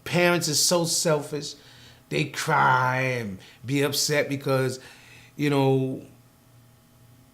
Parents are so selfish. They cry and be upset because, you know,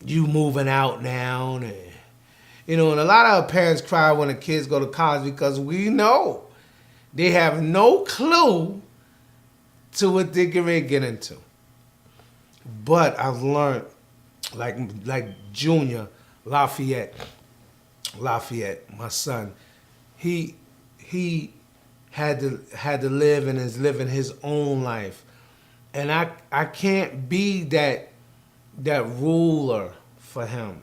you moving out now. And, you know, and a lot of our parents cry when the kids go to college because we know they have no clue to what they can really get into. But I've learned, like Junior Lafayette, my son, he had to live and is living his own life, and I can't be that ruler for him.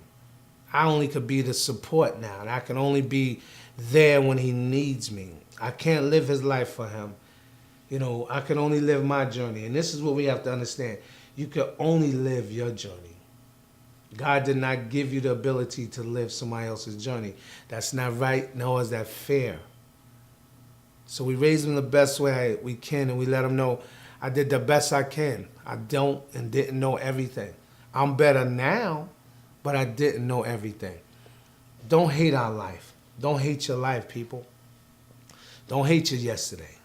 I only could be the support now, and I can only be there when he needs me. I can't live his life for him. You know, I can only live my journey, and this is what we have to understand. You can only live your journey. God did not give you the ability to live somebody else's journey. That's not right, nor is that fair. So we raise them the best way we can, and we let them know, I did the best I can. I don't and didn't know everything. I'm better now, but I didn't know everything. Don't hate our life. Don't hate your life, people. Don't hate your yesterday.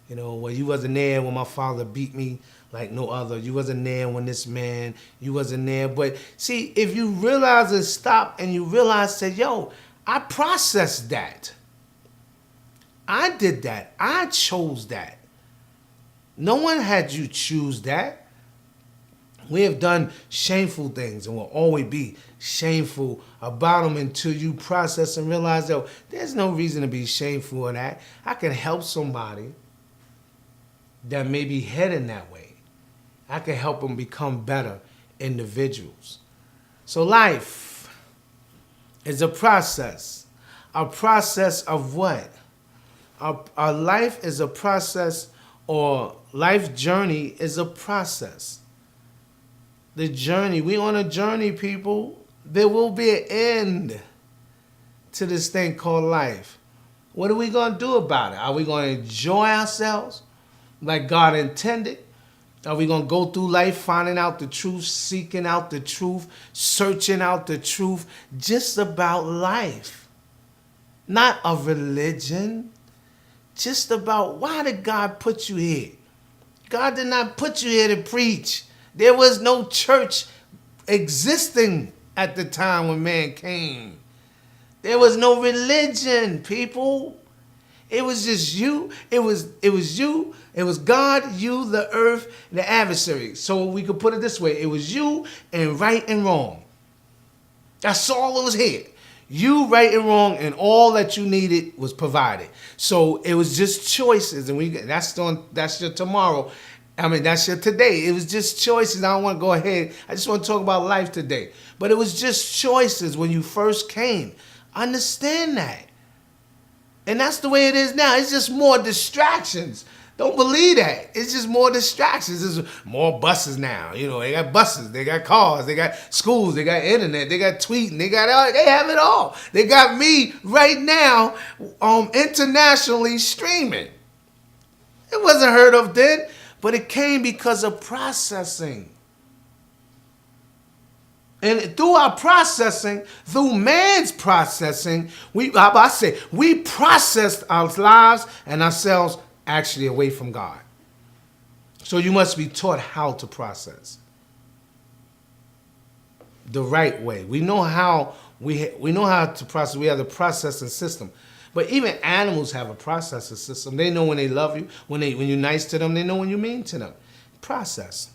You know, well, you wasn't there when my father beat me like no other. You wasn't there when this man, you wasn't there. But see, if you realize and stop and you realize, say, yo, I processed that. I did that. I chose that. No one had you choose that. We have done shameful things and will always be shameful about them until you process and realize that there's no reason to be shameful of that. I can help somebody that may be heading that way. I can help them become better individuals. So life is a process. A process of what? Our life is a process, or life journey is a process. The journey, we on a journey, people. There will be an end to this thing called life. What are we going to do about it? Are we going to enjoy ourselves like God intended? Are we going to go through life finding out the truth, seeking out the truth, searching out the truth, just about life? Not a religion, just about why did God put you here? God did not put you here to preach. There was no church existing at the time when man came. There was no religion, people. It was just you. It was you. It was God, you, the earth, the adversary. So we could put it this way. It was you and right and wrong. That's all that was here. You, right and wrong, and all that you needed was provided. So it was just choices, and that's your tomorrow. I mean, that's your today. It was just choices. I don't want to go ahead. I just want to talk about life today. But it was just choices when you first came. Understand that. And that's the way it is now. It's just more distractions. Don't believe that. It's just more distractions. There's more buses now. You know, they got buses, they got cars, they got schools, they got internet, they got tweeting, they have it all. They got me right now internationally streaming. It wasn't heard of then, but it came because of processing. And through our processing, through man's processing, we processed our lives and ourselves actually away from God. So you must be taught how to process the right way. We know how to process. We have the processing system. But even animals have a processing system. They know when they love you, when you're nice to them, they know when you're mean to them. Process.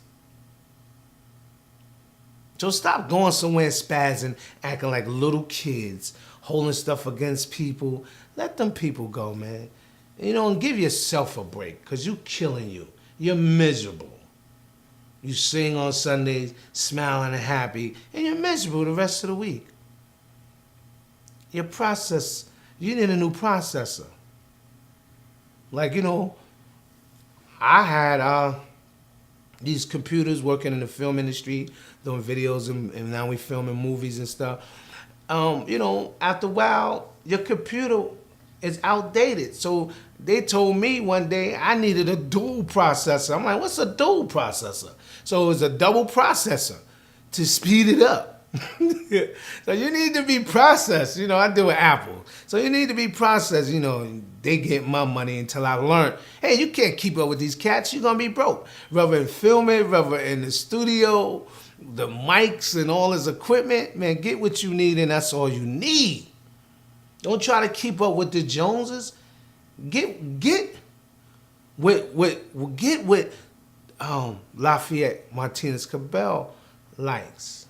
So stop going somewhere and spazzing, acting like little kids, holding stuff against people. Let them people go, man. You know, and give yourself a break, because you're killing you. You're miserable. You sing on Sundays, smiling and happy, and you're miserable the rest of the week. Your process, you need a new processor. Like, you know, I had these computers working in the film industry, doing videos, and now we filming movies and stuff. You know, after a while, your computer is outdated. So they told me one day I needed a dual processor. I'm like, what's a dual processor? So it was a double processor to speed it up. So you need to be processed. I deal with Apple. So you need to be processed. They get my money until I learn. Hey, you can't keep up with these cats. You're going to be broke. Whether in filming, whether in the studio, the mics and all this equipment, man, get what you need and that's all you need. Don't try to keep up with the Joneses. Get what Lafayette Martinez Cabell likes.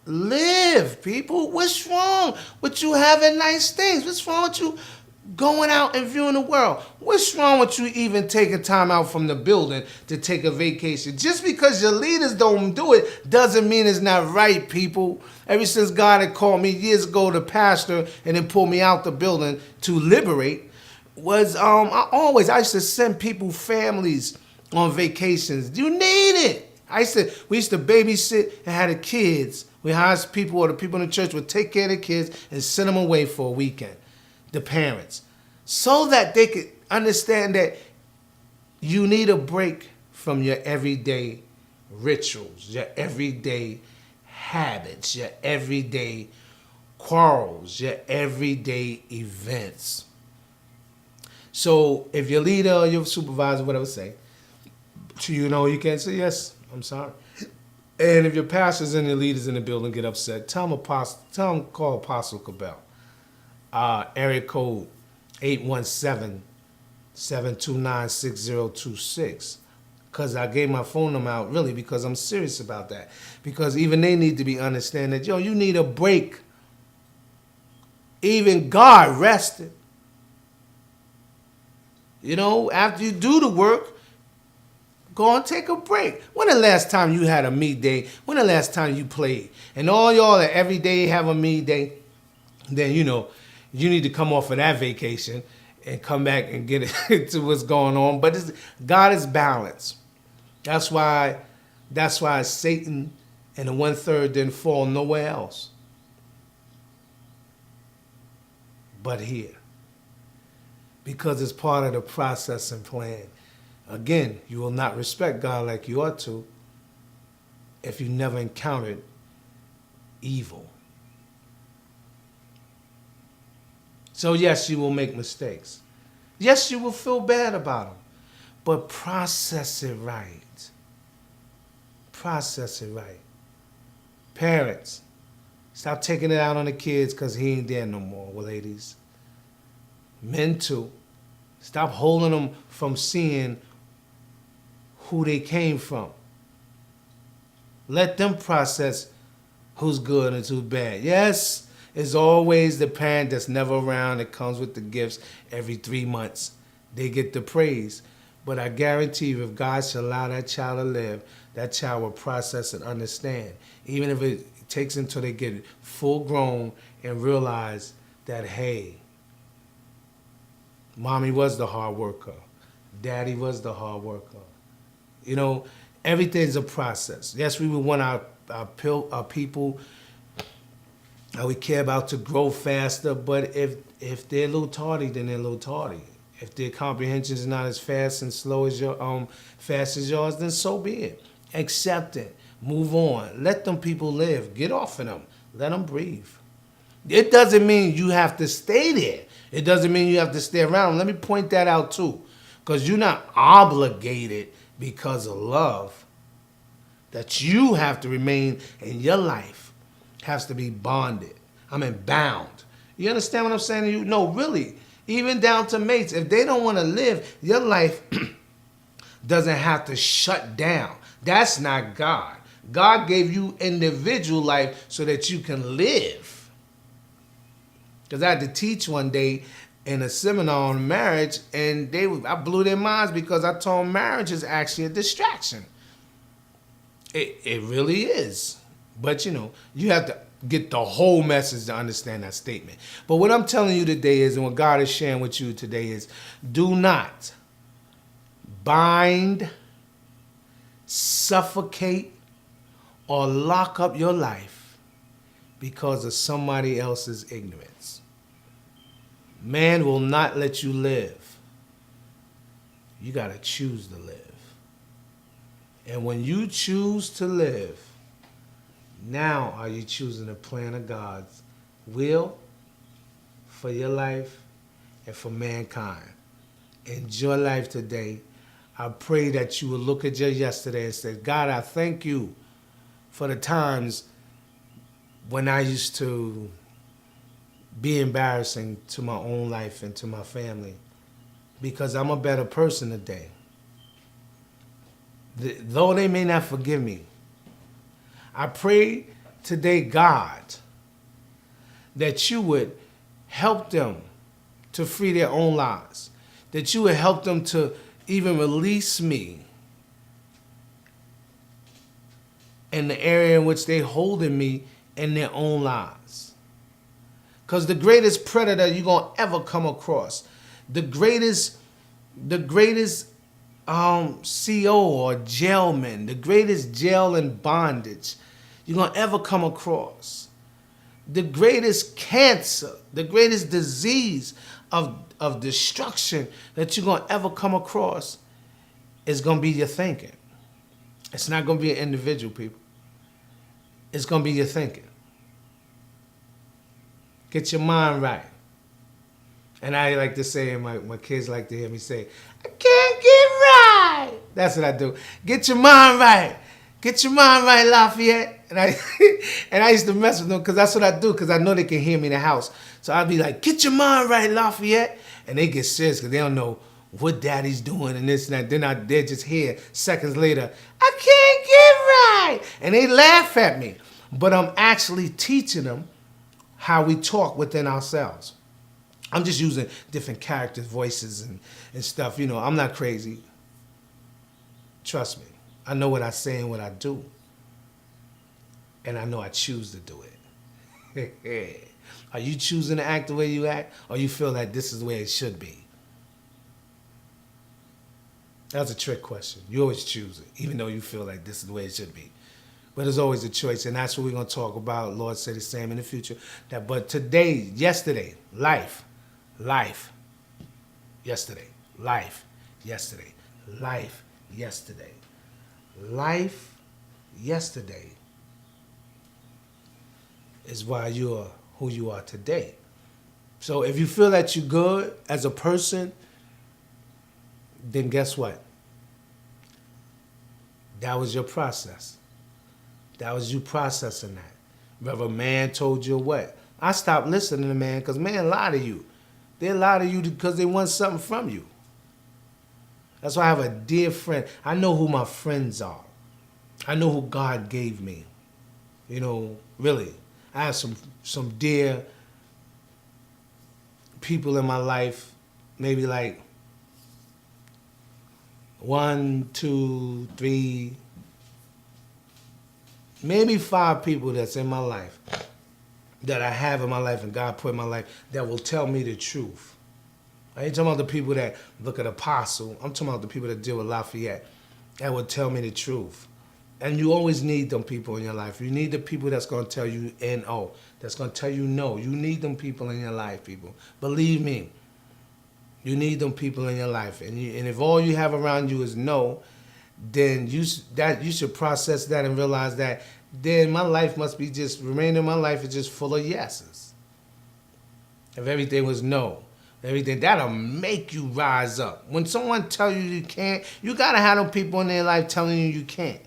Live, people. What's wrong with you having nice things? What's wrong with you going out and viewing the world? What's wrong with you even taking time out from the building to take a vacation? Just because your leaders don't do it doesn't mean it's not right, people. Ever since God had called me years ago to pastor and then pulled me out the building to liberate, I used to send people families on vacations. You need it. We used to babysit and had the kids. We hired people, or the people in the church would take care of the kids and send them away for a weekend, the parents, so that they could understand that you need a break from your everyday rituals, your everyday habits, your everyday quarrels, your everyday events. So if your leader or your supervisor, whatever, say to you can't say, yes, I'm sorry. And if your pastors and your leaders in the building get upset, tell them call Apostle Cabell. Area code 817-729-6026. Because I gave my phone number out really because I'm serious about that. Because even they need to be understand that, you need a break. Even God rested. After you do the work, go and take a break. When the last time you had a me day? When the last time you played? And all y'all that every day have a me day, then you need to come off of that vacation and come back and get into what's going on. But God is balanced. That's why Satan and the 1/3 didn't fall nowhere else but here. Because it's part of the process and plan. Again, you will not respect God like you ought to if you never encountered evil. So yes, you will make mistakes. Yes, you will feel bad about them. But process it right. Process it right. Parents, stop taking it out on the kids because he ain't there no more, ladies. Men too. Stop holding them from seeing who they came from. Let them process who's good and who's bad. Yes, it's always the parent that's never around that comes with the gifts every 3 months. They get the praise. But I guarantee you, if God should allow that child to live, that child will process and understand. Even if it takes until they get full grown and realize that, hey, mommy was the hard worker. Daddy was the hard worker. Everything's a process. Yes, we would want our people that we care about to grow faster, but if they're a little tardy, then they're a little tardy. If their comprehension is not as fast and slow as fast as yours, then so be it. Accept it. Move on. Let them people live. Get off of them. Let them breathe. It doesn't mean you have to stay there. It doesn't mean you have to stay around. Let me point that out too. Because you're not obligated because of love. That you have to remain in your life has to be bonded. Bound. You understand what I'm saying to you? No, really. Even down to mates. If they don't want to live, your life doesn't have to shut down. That's not God. God gave you individual life so that you can live. Because I had to teach one day in a seminar on marriage, and I blew their minds because I told them marriage is actually a distraction. It really is. But you have to get the whole message to understand that statement. But what I'm telling you today is, and what God is sharing with you today is, do not bind, suffocate, or lock up your life because of somebody else's ignorance. Man will not let you live. You got to choose to live. And when you choose to live, Now are you choosing the plan of God's will for your life and for mankind? Enjoy life today. I pray that you will look at your yesterday and say, God, I thank you for the times when I used to be embarrassing to my own life and to my family, because I'm a better person today. Though they may not forgive me, I pray today, God, that you would help them to free their own lives, that you would help them to even release me in the area in which they're holding me in their own lives. Because the greatest predator you're going to ever come across, the greatest CO or jailman, the greatest jail and bondage you're going to ever come across, the greatest cancer, the greatest disease of destruction that you're going to ever come across is going to be your thinking. It's not going to be an individual, people. It's going to be your thinking. Get your mind right. And I like to say, and my kids like to hear me say, I can't get right. That's what I do. Get your mind right. Get your mind right, Lafayette. And I used to mess with them because that's what I do, because I know they can hear me in the house. So I'd be like, get your mind right, Lafayette. And they get serious because they don't know what daddy's doing and this and that. They're just here seconds later, I can't get right. And they laugh at me. But I'm actually teaching them how we talk within ourselves. I'm just using different characters, voices, and stuff. You know, I'm not crazy. Trust me. I know what I say and what I do. And I know I choose to do it. Are you choosing to act the way you act, or you feel that this is the way it should be? That's a trick question. You always choose it, even though you feel like this is the way it should be. But there's always a choice, and that's what we're going to talk about. Lord said the same in the future. But today, yesterday, life, yesterday, life, yesterday, life, yesterday, life, yesterday is why you are who you are today. So if you feel that you're good as a person, then guess what? That was your process. That was you processing that. Whether man told you what. I stopped listening to man because man lied to you. They lie to you because they want something from you. That's why I have a dear friend. I know who my friends are. I know who God gave me. You know, really. I have some dear people in my life, maybe like 1, 2, 3, maybe 5 people that's in my life, that I have in my life and God put in my life, that will tell me the truth. I ain't talking about the people that look at Apostle. I'm talking about the people that deal with Lafayette, that will tell me the truth. And you always need them people in your life. You need the people that's going to tell you N-O, that's going to tell you no. You need them people in your life, people. Believe me. You need them people in your life. And if all you have around you is no, then you should process that and realize that then my life must be just, remaining my life is just full of yeses. If everything was no, everything, that'll make you rise up. When someone tell you you can't, you got to have them people in their life telling you you can't.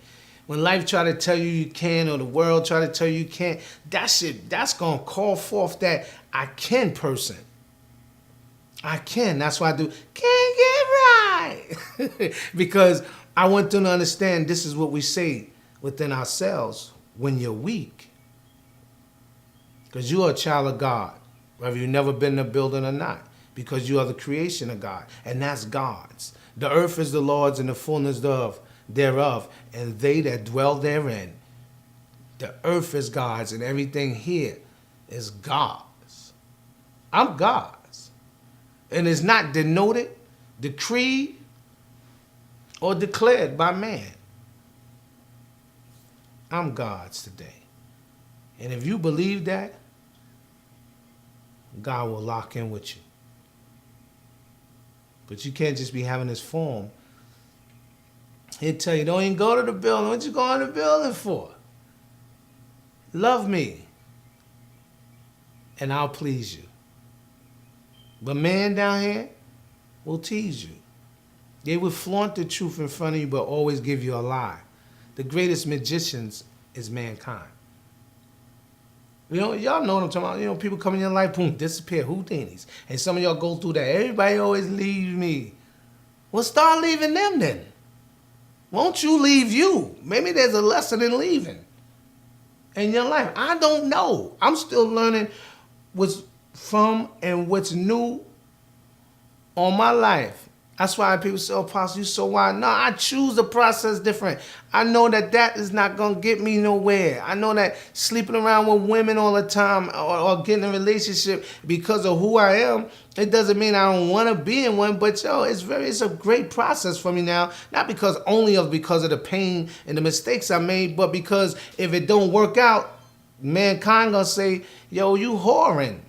When life try to tell you you can, or the world try to tell you you can't, that's going to call forth that I can person. I can. That's why I do can't get right. Because I want them to understand this is what we say within ourselves when you're weak. Because you are a child of God, whether you've never been in a building or not, because you are the creation of God, and that's God's. The earth is the Lord's and the fullness thereof, and they that dwell therein. The earth is God's, and everything here is God's. I'm God's. And it's not denoted, decreed, or declared by man. I'm God's today. And if you believe that, God will lock in with you. But you can't just be having this form. He'll tell you, don't even go to the building. What you going to the building for? Love me, and I'll please you. But man down here will tease you. They will flaunt the truth in front of you, but always give you a lie. The greatest magicians is mankind. You know, y'all know what I'm talking about. You know, people come in your life, boom, disappear, Houdinis. And some of y'all go through that. Everybody always leaves me. Well, start leaving them then. Won't you leave you? Maybe there's a lesson in leaving in your life. I don't know. I'm still learning what's from and what's new on my life. That's why people say, oh, Apostle, you so wide. No, I choose the process different. I know that is not going to get me nowhere. I know that sleeping around with women all the time or getting in a relationship because of who I am, it doesn't mean I don't want to be in one. But, yo, it's a great process for me now. Not because of the pain and the mistakes I made, but because if it don't work out, mankind going to say, yo, you whoring.